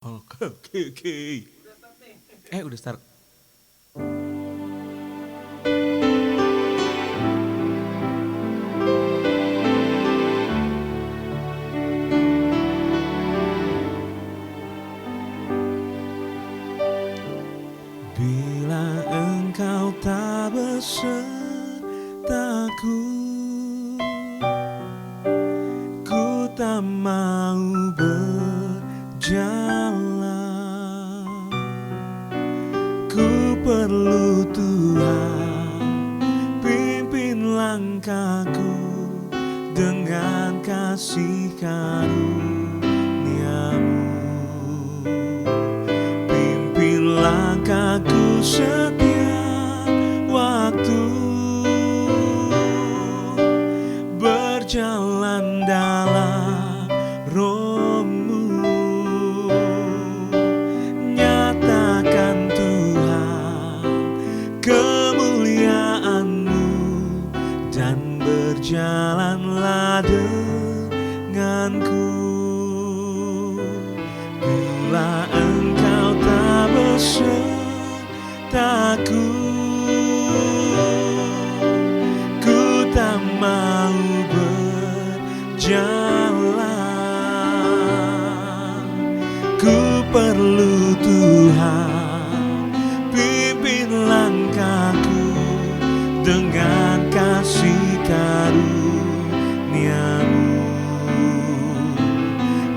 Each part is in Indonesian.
Oke, oke, oke. Udah start. Bila engkau tak besertaku, ku tak mau berjalan. Ku perlu Tuhan, pimpin langkahku dengan kasih karunia-Mu. Pimpin langkahku setiap waktu, berjalan dalam Roh-Mu. Nyatakan Tuhan kemuliaan-Mu, dan berjalanlah denganku. Bila engkau tak besertaku, ku tak mau berjalan. Ku perlu Tuhan, pimpin langkahku dengan kasih karunia-Mu.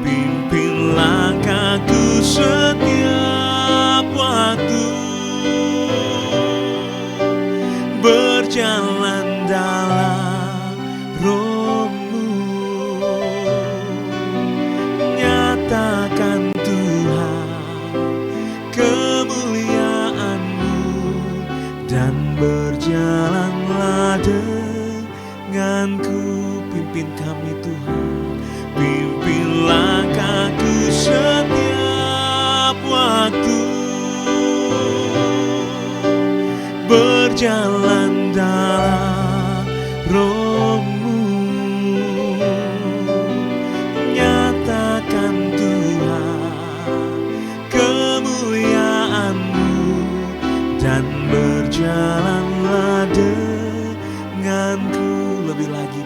Pimpin langkahku setiap waktu, berjalan dalam Roh-Mu. Nyatakan Tuhan kemuliaan-Mu, dan berjalanlah denganku. Pimpin kami Tuhan, pimpin langkahku setiap waktu, berjalan dalam Roh-Mu. Nyatakan Tuhan kemuliaan-Mu, dan berjalanlah denganku. Lebih lagi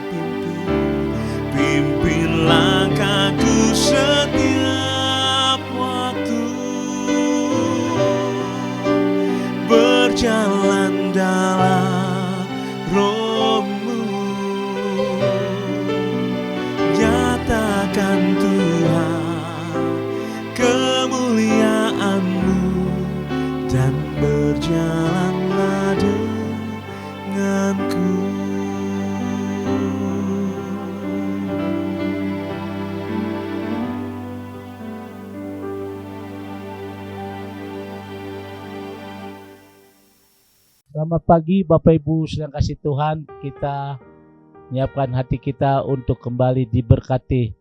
pimpin langkahku setiap waktu, berjalan dalam Roh-Mu. Nyatakan Tuhan kemuliaan-Mu, dan berjalanlah denganku. Selamat pagi Bapak Ibu sedang kasih Tuhan. Kita menyiapkan hati kita untuk kembali diberkati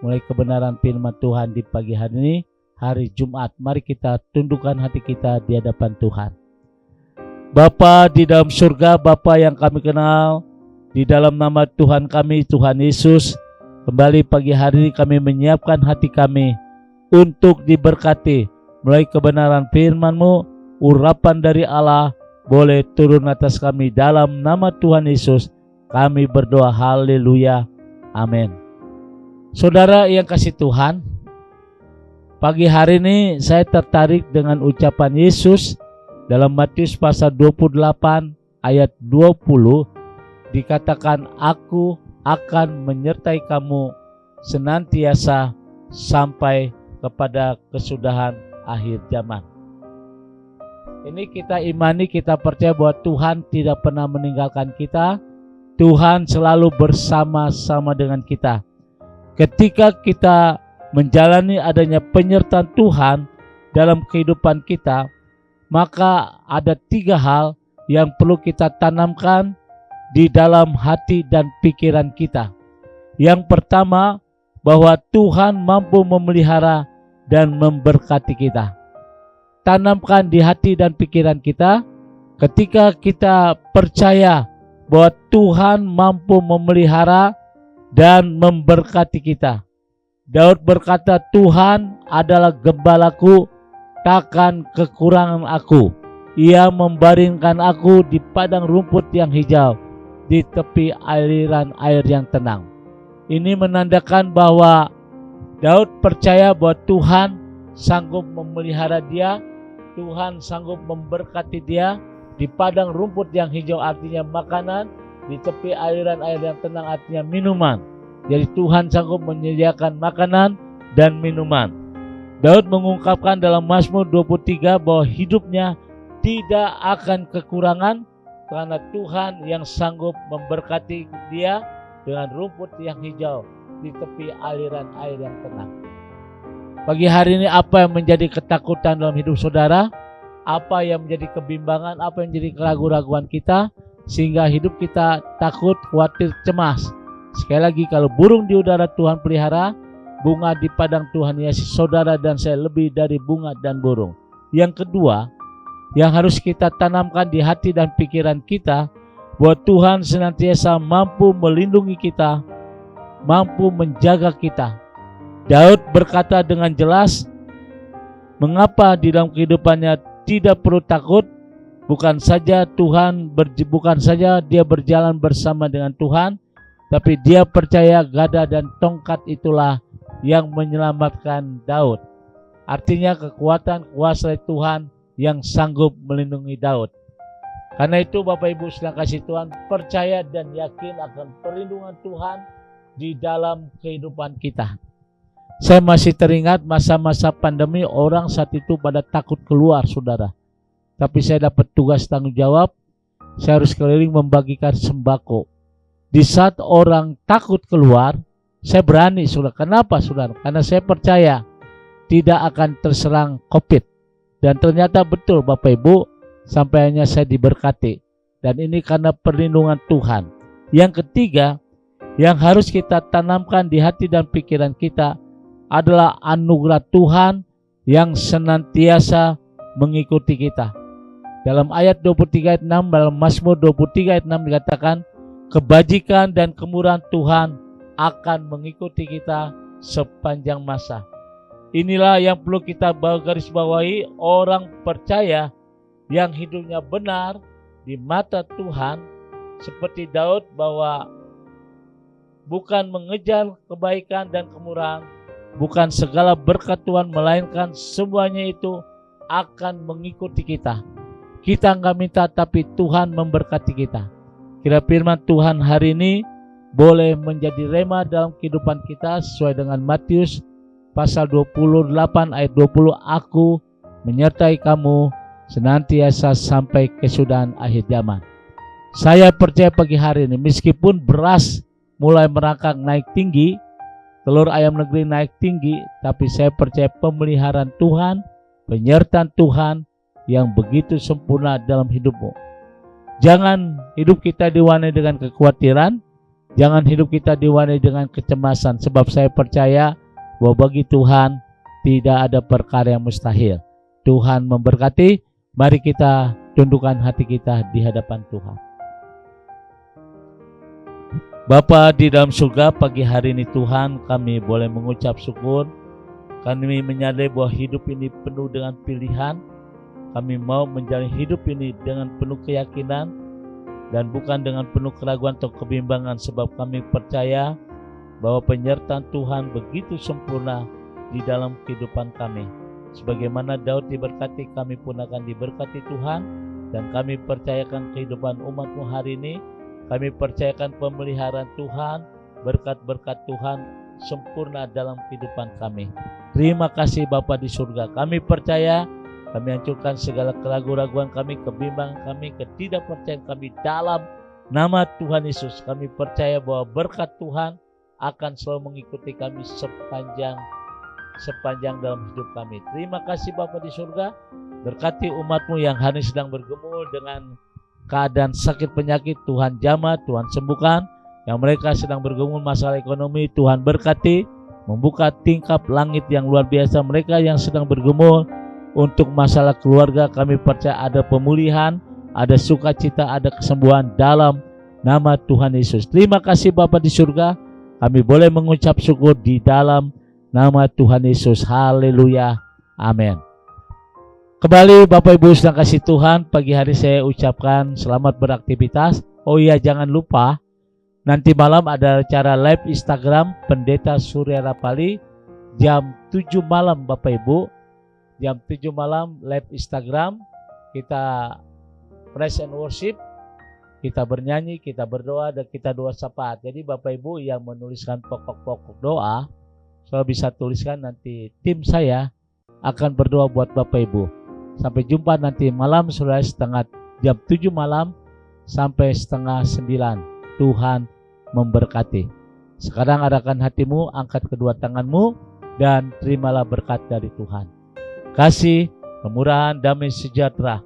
mulai kebenaran firman Tuhan di pagi hari ini, hari Jumat. Mari kita tundukkan hati kita di hadapan Tuhan. Bapa di dalam surga, Bapa yang kami kenal, di dalam nama Tuhan kami, Tuhan Yesus, kembali pagi hari ini kami menyiapkan hati kami untuk diberkati mulai kebenaran firman-Mu, urapan dari Allah boleh turun atas kami. Dalam nama Tuhan Yesus kami berdoa, haleluya, amin. Saudara yang kasih Tuhan, pagi hari ini saya tertarik dengan ucapan Yesus dalam Matius pasal 28 ayat 20. Dikatakan, aku akan menyertai kamu senantiasa sampai kepada kesudahan akhir zaman. Ini kita imani, kita percaya bahwa Tuhan tidak pernah meninggalkan kita. Tuhan selalu bersama-sama dengan kita. Ketika kita menjalani adanya penyertaan Tuhan dalam kehidupan kita, maka ada 3 hal yang perlu kita tanamkan di dalam hati dan pikiran kita. Yang pertama, bahwa Tuhan mampu memelihara dan memberkati kita. Tanamkan di hati dan pikiran kita ketika kita percaya bahwa Tuhan mampu memelihara dan memberkati kita. Daud berkata, Tuhan adalah gembalaku, takkan kekurangan aku. Ia membaringkan aku di padang rumput yang hijau, di tepi aliran air yang tenang. Ini menandakan bahwa Daud percaya bahwa Tuhan sanggup memelihara dia, Tuhan sanggup memberkati dia. Di padang rumput yang hijau artinya makanan, di tepi aliran air yang tenang artinya minuman. Jadi Tuhan sanggup menyediakan makanan dan minuman. Daud mengungkapkan dalam Mazmur 23 bahwa hidupnya tidak akan kekurangan karena Tuhan yang sanggup memberkati dia dengan rumput yang hijau di tepi aliran air yang tenang. Pagi hari ini apa yang menjadi ketakutan dalam hidup saudara? Apa yang menjadi kebimbangan, apa yang menjadi keraguan-raguan kita sehingga hidup kita takut, khawatir, cemas. Sekali lagi, kalau burung di udara Tuhan pelihara, bunga di padang Tuhan hiasi saudara dan saya lebih dari bunga dan burung. Yang kedua, yang harus kita tanamkan di hati dan pikiran kita, bahwa Tuhan senantiasa mampu melindungi kita, mampu menjaga kita. Daud berkata dengan jelas, mengapa di dalam kehidupannya tidak perlu takut. Bukan saja dia berjalan bersama dengan Tuhan, tapi dia percaya gada dan tongkat itulah yang menyelamatkan Daud. Artinya kekuatan kuasa Tuhan yang sanggup melindungi Daud. Karena itu Bapak Ibu sedang kasih Tuhan, percaya dan yakin akan perlindungan Tuhan di dalam kehidupan kita. Saya masih teringat masa-masa pandemi, orang saat itu pada takut keluar saudara. Tapi saya dapat tugas tanggung jawab, saya harus keliling membagikan sembako. Di saat orang takut keluar, saya berani saudara. Kenapa saudara? Karena saya percaya tidak akan terserang COVID. Dan ternyata betul Bapak Ibu, sampai hanya saya diberkati. Dan ini karena perlindungan Tuhan. Yang ketiga, yang harus kita tanamkan di hati dan pikiran kita adalah anugerah Tuhan yang senantiasa mengikuti kita. Dalam ayat 23 ayat 6, dalam Mazmur 23 ayat 6 dikatakan, kebajikan dan kemurahan Tuhan akan mengikuti kita sepanjang masa. Inilah yang perlu kita garis bawahi, orang percaya yang hidupnya benar di mata Tuhan seperti Daud, bahwa bukan mengejar kebaikan dan kemurahan, bukan segala berkat Tuhan, melainkan semuanya itu akan mengikuti kita. Kita enggak minta, tapi Tuhan memberkati kita. Kira firman Tuhan hari ini boleh menjadi rema dalam kehidupan kita sesuai dengan Matius pasal 28 ayat 20. Aku menyertai kamu senantiasa sampai kesudahan akhir zaman. Saya percaya pagi hari ini, meskipun beras mulai merangkak naik tinggi, telur ayam negeri naik tinggi, tapi saya percaya pemeliharaan Tuhan, penyertaan Tuhan yang begitu sempurna dalam hidupmu. Jangan hidup kita diwarnai dengan kekhawatiran, jangan hidup kita diwarnai dengan kecemasan, sebab saya percaya bahwa bagi Tuhan tidak ada perkara yang mustahil. Tuhan memberkati. Mari kita tundukkan hati kita di hadapan Tuhan. Bapa di dalam surga, pagi hari ini Tuhan, kami boleh mengucap syukur. Kami menyadari bahwa hidup ini penuh dengan pilihan. Kami mau menjalani hidup ini dengan penuh keyakinan dan bukan dengan penuh keraguan atau kebimbangan, sebab kami percaya bahwa penyertaan Tuhan begitu sempurna di dalam kehidupan kami. Sebagaimana Daud diberkati, kami pun akan diberkati Tuhan, dan kami percayakan kehidupan umat-Mu hari ini. Kami percayakan pemeliharaan Tuhan, berkat-berkat Tuhan sempurna dalam kehidupan kami. Terima kasih Bapa di surga. Kami percaya, kami hancurkan segala keraguan-raguan kami, kebimbangan kami, ketidakpercayaan kami dalam nama Tuhan Yesus. Kami percaya bahwa berkat Tuhan akan selalu mengikuti kami sepanjang dalam hidup kami. Terima kasih Bapa di surga. Berkati umat-Mu yang hari ini sedang bergumul dengan keadaan sakit penyakit, Tuhan jamah, Tuhan sembuhkan. Yang mereka sedang bergumul masalah ekonomi, Tuhan berkati, membuka tingkap langit yang luar biasa. Mereka yang sedang bergumul untuk masalah keluarga, kami percaya ada pemulihan, ada sukacita, ada kesembuhan dalam nama Tuhan Yesus. Terima kasih Bapa di surga. Kami boleh mengucap syukur di dalam nama Tuhan Yesus. Haleluya. Amin. Kembali Bapak Ibu sedang kasih Tuhan, pagi hari saya ucapkan selamat beraktivitas. Oh iya, jangan lupa nanti malam ada acara live Instagram Pendeta Surya Rapali jam 7 malam Bapak Ibu. Jam 7 malam live Instagram, kita praise and worship, kita bernyanyi, kita berdoa, dan kita doa syafaat. Jadi Bapak Ibu yang menuliskan pokok-pokok doa, saya bisa tuliskan, nanti tim saya akan berdoa buat Bapak Ibu. Sampai jumpa nanti malam, saudara, jam 7 malam sampai setengah 9. Tuhan memberkati. Sekarang arahkan hatimu, angkat kedua tanganmu, dan terimalah berkat dari Tuhan. Kasih, kemurahan, damai sejahtera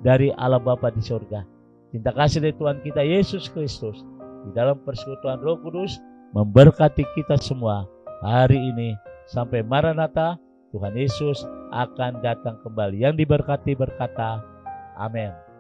dari Allah Bapa di surga, cinta kasih dari Tuhan kita Yesus Kristus di dalam persekutuan Roh Kudus memberkati kita semua hari ini sampai Maranatha. Tuhan Yesus akan datang kembali. Yang diberkati berkata, amin.